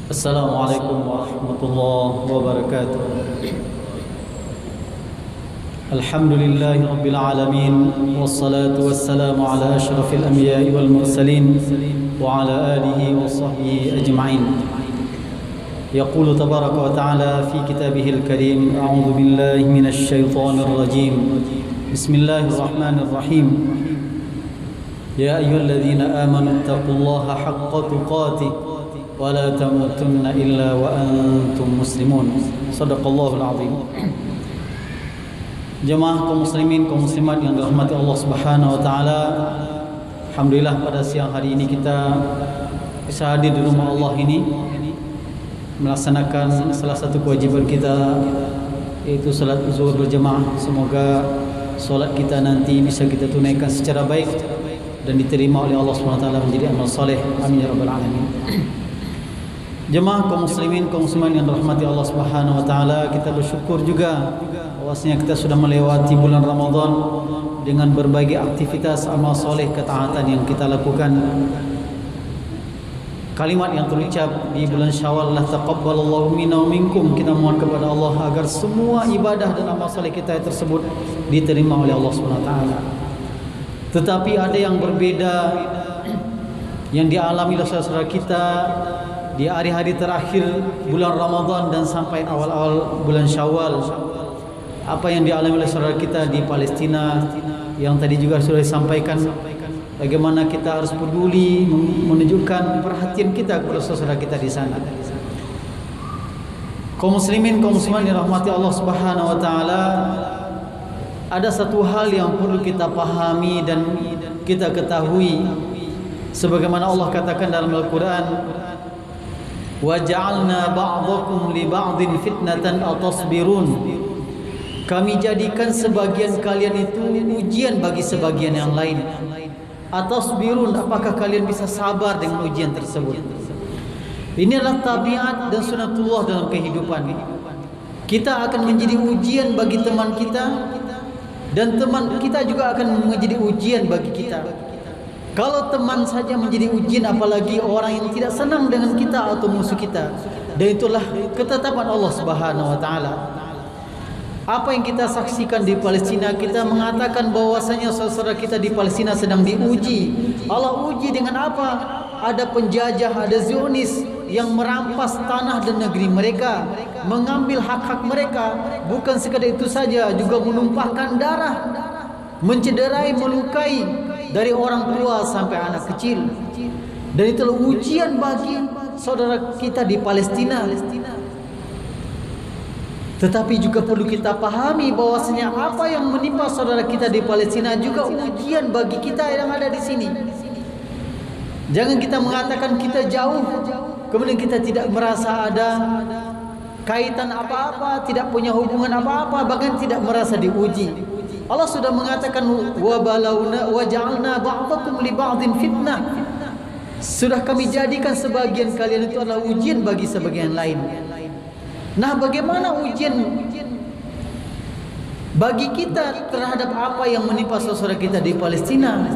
Assalamualaikum warahmatullahi wabarakatuh. Alhamdulillahi rabbil alamin, wassalatu wassalamu ala asyrafil anbiya'i wal mursalin wa ala alihi wa sahbihi ajma'in. Yaqulu tabaraka wa ta'ala fi kitabihil karim, a'udzu billahi minasy syaithanir rajim. Bismillahirrahmanirrahim. Ya ayyuhalladzina amanu taqullaha haqqa tuqatih wa la tamutunna illa wa antum muslimun. Shadaqallahul azim. Jemaah kaum muslimin, kaum muslimat yang dirahmati Allah Subhanahu wa taala. Alhamdulillah pada siang hari ini kita bisa hadir di rumah Allah ini melaksanakan salah satu kewajiban kita, yaitu salat zuhur berjemaah. Semoga salat kita nanti bisa kita tunaikan secara baik dan diterima oleh Allah Subhanahu wa taala menjadi amal saleh. Amin ya rabbal alamin. Jemaah kaum muslimin, kaum muslimat yang dirahmati Allah Subhanahu wa taala, kita bersyukur juga bahwasanya kita sudah melewati bulan Ramadan dengan berbagai aktivitas amal soleh ketaatan yang kita lakukan. Kalimat yang terucap di bulan Syawal, la taqabbalallahu minna wa minkum, kita mohon kepada Allah agar semua ibadah dan amal soleh kita tersebut diterima oleh Allah Subhanahu wa taala. Tetapi ada yang berbeda yang dialami oleh saudara kita di hari-hari terakhir bulan Ramadan dan sampai awal-awal bulan Syawal. Apa yang dialami oleh saudara kita di Palestina yang tadi juga sudah disampaikan, bagaimana kita harus peduli menunjukkan perhatian kita kepada saudara kita di sana. Kaum muslimin, kaum muslimat yang dirahmati Allah Subhanahu wa taala, ada satu hal yang perlu kita pahami dan kita ketahui, sebagaimana Allah katakan dalam Al-Quran, وَجَعَلْنَا بَعْضَكُمْ لِبَعْضٍ فِتْنَةً أَتَصْبِرُونَ. Kami jadikan sebagian kalian itu ujian bagi sebagian yang lain. Atasbirun, apakah kalian bisa sabar dengan ujian tersebut? Ini adalah tabiat dan sunatullah dalam kehidupan. Kita akan menjadi ujian bagi teman kita, dan teman kita juga akan menjadi ujian bagi kita. Kalau teman saja menjadi ujian, apalagi orang yang tidak senang dengan kita atau musuh kita. Dan itulah ketetapan Allah Subhanahu wa taala. Apa yang kita saksikan di Palestina, kita mengatakan bahwasanya saudara kita di Palestina sedang diuji. Allah uji dengan apa? Ada penjajah, ada Zionis yang merampas tanah dan negeri mereka, mengambil hak-hak mereka. Bukan sekadar itu saja, juga menumpahkan darah, mencederai, melukai dari orang tua sampai anak kecil. Dan itulah ujian bagi saudara kita di Palestina. Tetapi juga perlu kita pahami bahwasanya apa yang menimpa saudara kita di Palestina juga ujian bagi kita yang ada di sini. Jangan kita mengatakan kita jauh, kemudian kita tidak merasa ada kaitan apa-apa, tidak punya hubungan apa-apa, bahkan tidak merasa diuji. Allah sudah mengatakan wa balauna wa ja'alna ba'dakum li ba'din fitnah. Sudah kami jadikan sebagian kalian itu adalah ujian bagi sebagian lain. Nah, bagaimana ujian bagi kita terhadap apa yang menimpa saudara kita di Palestina?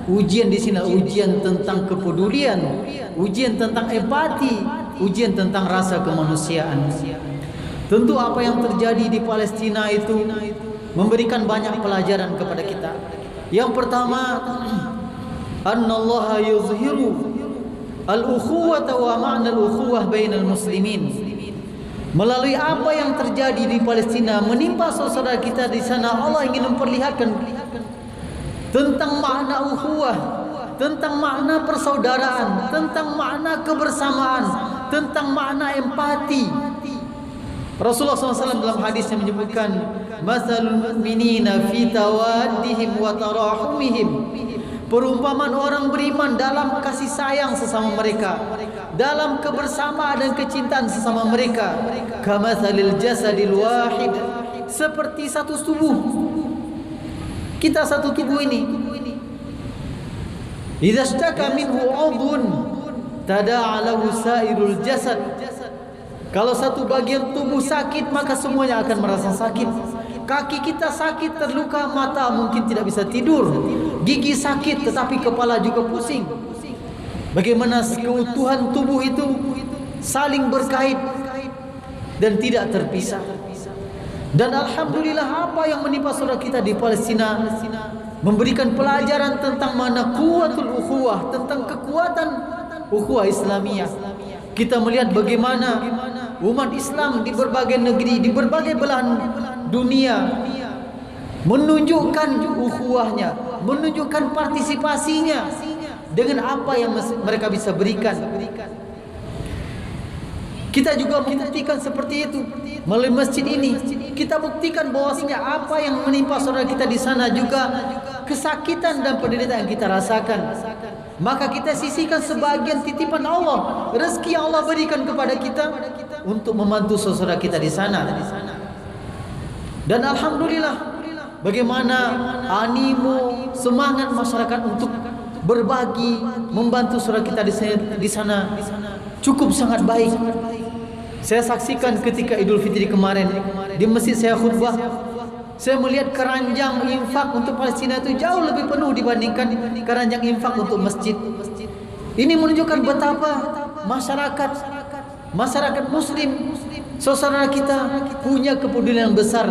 Ujian di sini ujian tentang kepedulian, ujian tentang empati, ujian tentang rasa kemanusiaan. Tentu apa yang terjadi di Palestina itu memberikan banyak pelajaran kepada kita. Yang pertama, annallaha yuzhiru al-ukhuwata wa ma'na al-ukhuwah bainal muslimin. Melalui apa yang terjadi di Palestina menimpa saudara kita di sana, Allah ingin memperlihatkan tentang makna ukhuwah, tentang makna persaudaraan, tentang makna kebersamaan, tentang makna empati. Rasulullah SAW dalam hadisnya menyebutkan, "Matsalul mu'minina fi tawaddihim wa tarahumihim." Perumpamaan orang beriman dalam kasih sayang sesama mereka, dalam kebersamaan dan kecintaan sesama mereka. Kamatsalil jasadil wahid, seperti satu tubuh. Kita satu tubuh ini. Idza ishtaka minhu 'udhun tada'a lahu sa'irul jasad. Kalau satu bagian tubuh sakit, maka semuanya akan merasa sakit. Kaki kita sakit, terluka, mata mungkin tidak bisa tidur. Gigi sakit, tetapi kepala juga pusing. Bagaimana keutuhan tubuh itu saling berkait dan tidak terpisah. Dan alhamdulillah apa yang menimpa saudara kita di Palestina memberikan pelajaran tentang mana kuatul ukhuwah, tentang kekuatan ukhuwah Islamiyah. Kita melihat bagaimana umat Islam di berbagai negeri, di berbagai belahan dunia menunjukkan ukhuwahnya, menunjukkan partisipasinya dengan apa yang mereka bisa berikan. Kita juga membuktikan seperti itu melalui masjid ini. Kita buktikan bahwasanya apa yang menimpa saudara kita di sana juga kesakitan dan penderitaan yang kita rasakan. Maka kita sisihkan sebagian titipan Allah, rezeki yang Allah berikan kepada kita untuk membantu saudara kita di sana. Dan alhamdulillah bagaimana animo, semangat masyarakat untuk berbagi, membantu saudara kita di sana cukup sangat baik. Saya saksikan ketika Idul Fitri kemarin di masjid saya khutbah, saya melihat keranjang infak untuk Palestina itu jauh lebih penuh dibandingkan keranjang infak untuk masjid. Ini menunjukkan betapa masyarakat Muslim, saudara kita punya kepedulian besar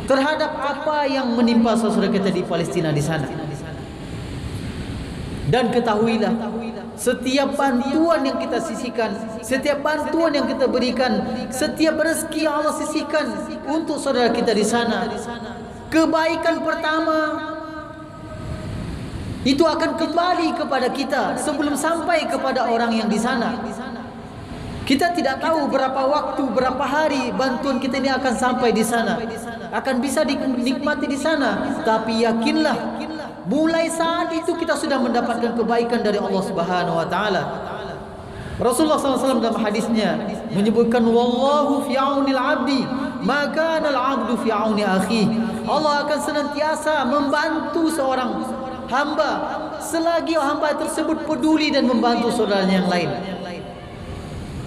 terhadap apa yang menimpa saudara kita di Palestina di sana. Dan ketahuilah, setiap bantuan yang kita sisihkan, setiap bantuan yang kita berikan, setiap rezeki yang Allah sisihkan untuk saudara kita di sana, kebaikan pertama itu akan kembali kepada kita sebelum sampai kepada orang yang di sana. Kita tidak tahu berapa waktu, berapa hari bantuan kita ini akan sampai di sana, akan bisa dinikmati di sana. Tapi yakinlah, mulai saat itu kita sudah mendapatkan kebaikan dari Allah Subhanahu wa taala. Rasulullah SAW dalam hadisnya menyebutkan, wallahu fi aunil abdi ma kana al abdu fi auni akhi. Allah akan senantiasa membantu seorang hamba selagi hamba tersebut peduli dan membantu saudaranya yang lain.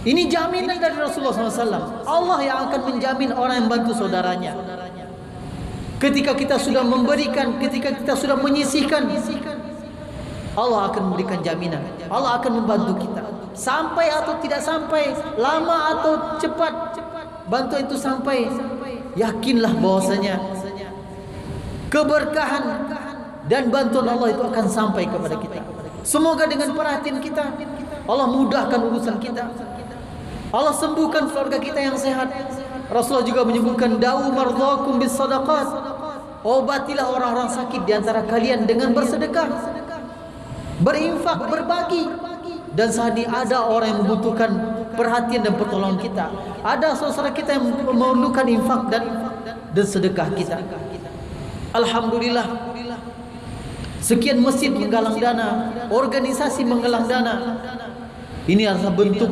Ini jaminan dari Rasulullah SAW. Allah yang akan menjamin orang yang membantu saudaranya. Ketika kita sudah memberikan, ketika kita sudah menyisihkan, Allah akan memberikan jaminan. Allah akan membantu kita. Sampai atau tidak sampai, lama atau cepat bantuan itu sampai, yakinlah bahwasanya keberkahan dan bantuan Allah itu akan sampai kepada kita. Semoga dengan perhatian kita Allah mudahkan urusan kita, Allah sembuhkan keluarga kita yang sehat. Rasulullah juga menyebutkan, da'u mardhakum bis sadaqat, obatilah orang-orang sakit di antara kalian dengan bersedekah, berinfak, berbagi. Dan saat ini ada orang yang membutuhkan perhatian dan pertolongan kita, ada saudara kita yang memerlukan infak dan sedekah kita. Alhamdulillah, sekian masjid menggalang dana, organisasi menggalang dana. Ini adalah bentuk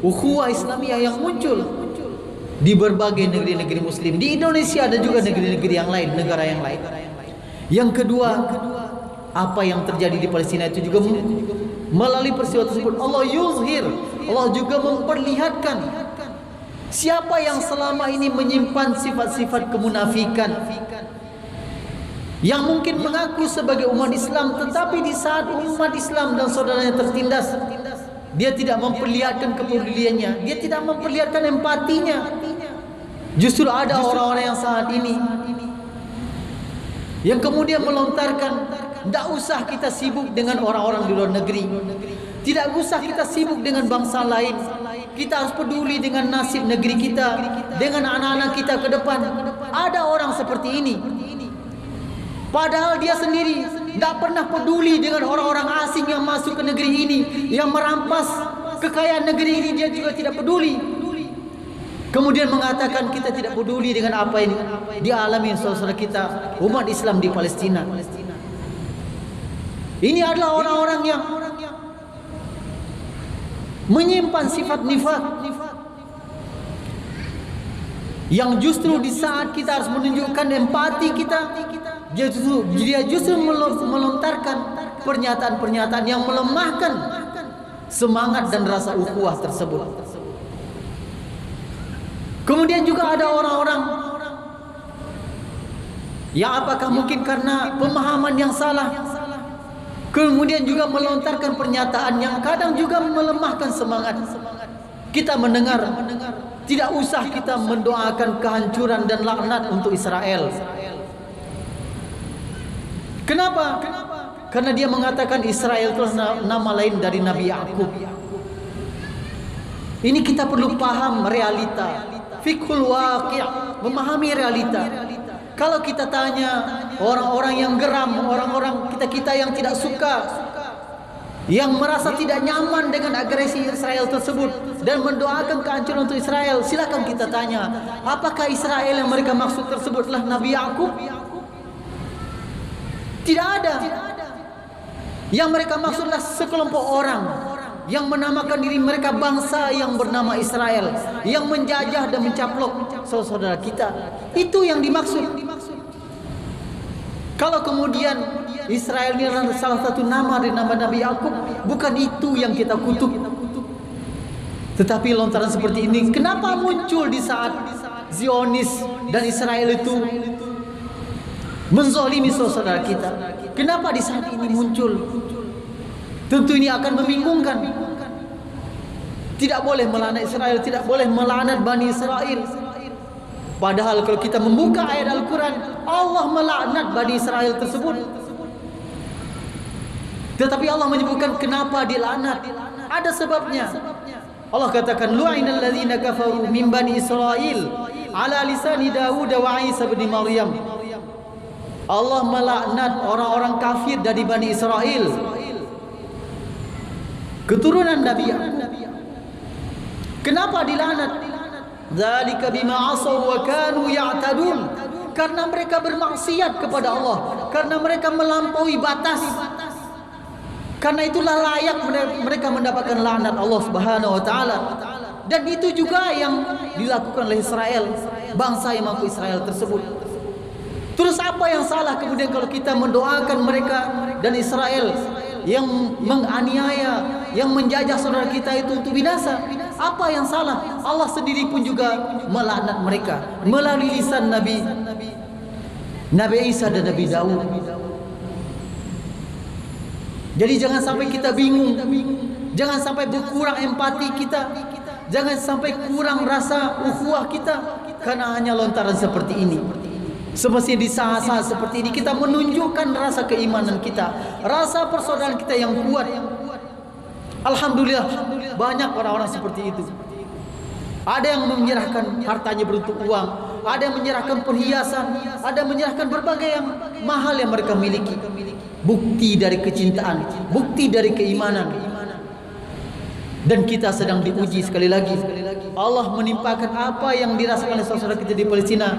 ukhuwah Islamiyah yang muncul di berbagai negeri-negeri Muslim. Di Indonesia ada juga negeri-negeri yang lain, negara yang lain. Yang kedua, apa yang terjadi di Palestina itu juga melalui peristiwa tersebut Allah yuzhir, Allah juga memperlihatkan siapa yang selama ini menyimpan sifat-sifat kemunafikan, yang mungkin mengaku sebagai umat Islam, tetapi di saat umat Islam dan saudaranya tertindas, dia tidak memperlihatkan kepeduliannya, dia tidak memperlihatkan empatinya. Justru ada orang-orang yang saat ini yang kemudian melontarkan, tidak usah kita sibuk dengan orang-orang di luar negeri, tidak usah kita sibuk dengan bangsa lain, kita harus peduli dengan nasib negeri kita, dengan anak-anak kita ke depan. Ada orang seperti ini, padahal dia sendiri tidak pernah peduli dengan orang-orang asing yang masuk ke negeri ini, yang merampas kekayaan negeri ini, dia juga tidak peduli. Kemudian mengatakan kita tidak peduli dengan apa yang dialami saudara kita umat Islam di Palestina. Ini adalah orang-orang yang menyimpan sifat nifaq, yang justru di saat kita harus menunjukkan empati kita, dia justru melontarkan pernyataan-pernyataan yang melemahkan semangat dan rasa ukhuwah tersebut. Kemudian juga ada orang-orang yang apakah mungkin karena pemahaman yang salah, kemudian juga melontarkan pernyataan yang kadang juga melemahkan semangat Kita mendengar, tidak usah kita mendoakan kehancuran dan laknat untuk Israel. Kenapa? Karena dia mengatakan Israel itu nama lain dari Nabi Yakub. Ini kita perlu paham realita, fiqhul waqi', memahami realita. Kalau kita tanya orang-orang yang geram, orang-orang kita yang tidak suka, yang merasa tidak nyaman dengan agresi Israel tersebut dan mendoakan kehancuran untuk Israel, silakan kita tanya, apakah Israel yang mereka maksud tersebutlah Nabi Yakub? Tidak ada. Yang mereka maksudlah sekelompok orang yang menamakan diri mereka bangsa yang bernama Israel, yang menjajah dan mencaplok saudara kita. Itu yang dimaksud. Kalau kemudian Israel ini adalah salah satu nama dari nama Nabi Yakub, bukan itu yang kita kutuk. Tetapi lontaran seperti ini kenapa muncul di saat Zionis dan Israel itu menzalimi saudara kita? Kenapa di saat ini muncul? Tentu ini akan membingungkan. Tidak boleh melaknat Israel, tidak boleh melaknat Bani Israel. Padahal kalau kita membuka ayat Al-Quran, Allah melaknat Bani Israel tersebut. Tetapi Allah menyebutkan kenapa dilaknat. Ada sebabnya. Allah katakan lu'inal ladzina kafaru min bani Israil ala lisani Daud wa Isa bin Maryam. Allah melaknat orang-orang kafir dari Bani Israel, keturunan Nabi Yakub. Kenapa dilaknat? Dzalika bima asaw wa kanu ya'tadun. Karena mereka bermaksiat kepada Allah, karena mereka melampaui batas. Karena itulah layak mereka mendapatkan laknat Allah Subhanahu wa taala. Dan itu juga yang dilakukan oleh Israel, bangsa yang mengaku Israel tersebut. Terus apa yang salah kemudian kalau kita mendoakan mereka dan Israel yang menganiaya, yang menjajah saudara kita itu untuk binasa? Apa yang salah? Allah sendiri pun juga melaknat mereka melalui lisan Nabi Isa dan Nabi Daud. Jadi jangan sampai kita bingung, jangan sampai berkurang empati kita, jangan sampai kurang rasa ukhuwah kita karena hanya lontaran seperti ini. Semestinya di saat-saat seperti ini kita menunjukkan rasa keimanan kita, rasa persaudaraan kita yang kuat. Alhamdulillah banyak orang-orang seperti itu. Ada yang menyerahkan hartanya beruntuk uang, ada yang menyerahkan perhiasan, ada yang menyerahkan berbagai yang mahal yang mereka miliki. Bukti dari kecintaan, bukti dari keimanan. Dan kita sedang diuji sekali lagi. Allah menimpakan apa yang dirasakan oleh saudara kita di Palestina.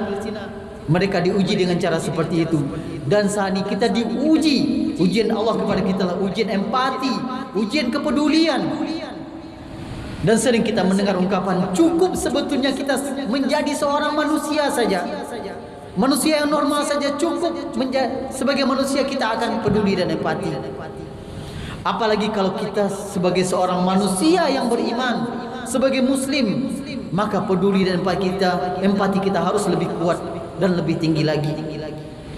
Mereka diuji dengan cara seperti itu. Dan saat ini kita diuji. Ujian Allah kepada kita adalah ujian empati, ujian kepedulian. Dan sering kita mendengar ungkapan, cukup sebetulnya kita menjadi seorang manusia saja, manusia yang normal saja, cukup sebagai manusia kita akan peduli dan empati. Apalagi kalau kita sebagai seorang manusia yang beriman, sebagai muslim, maka peduli dan empati kita harus lebih kuat dan lebih tinggi lagi.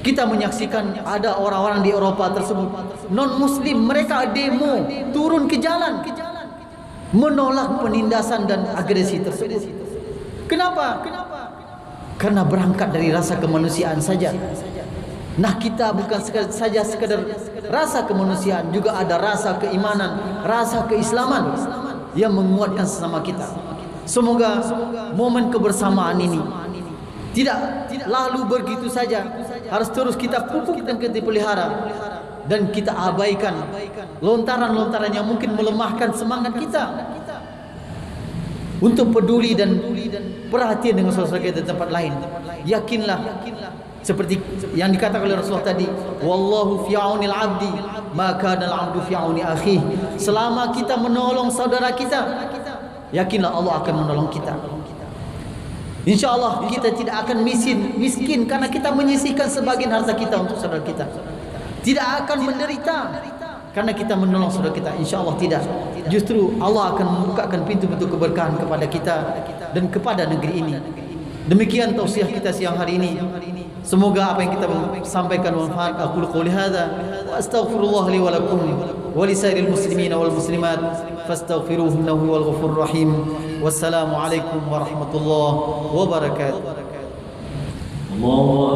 Kita menyaksikan ada orang-orang di Eropa tersebut, non-muslim, mereka demo, turun ke jalan menolak penindasan dan agresi tersebut. Kenapa? Karena berangkat dari rasa kemanusiaan saja. Nah, kita bukan saja sekadar rasa kemanusiaan, juga ada rasa keimanan, rasa keislaman yang menguatkan sesama kita. Semoga momen kebersamaan ini tidak lalu begitu saja, harus terus kita pupuk dan kita pelihara, dan kita abaikan lontaran-lontaran yang mungkin melemahkan semangat kita untuk peduli dan perhatian dengan saudara kita di tempat lain. Yakinlah seperti yang dikatakan oleh Rasulullah tadi, wallahu fi aunil abdi maka dal abdu fi auni akhi. Selama kita menolong saudara kita, yakinlah Allah akan menolong kita. InsyaAllah kita tidak akan miskin karena kita menyisihkan sebagian harta kita untuk saudara kita. Tidak akan menderita karena kita menolong saudara kita. InsyaAllah tidak. Justru Allah akan membukakan pintu-pintu keberkahan kepada kita dan kepada negeri ini. Demikian tausiah kita siang hari ini. Semoga apa yang kita sampaikan bermanfaat. Aku qouli hadza wa astaghfirullah li wa lakum wa li sairil muslimin wal muslimat fastaghfiruhu innahu huwal ghafurur rahim. Wassalamualaikum warahmatullahi wabarakatuh. Allahu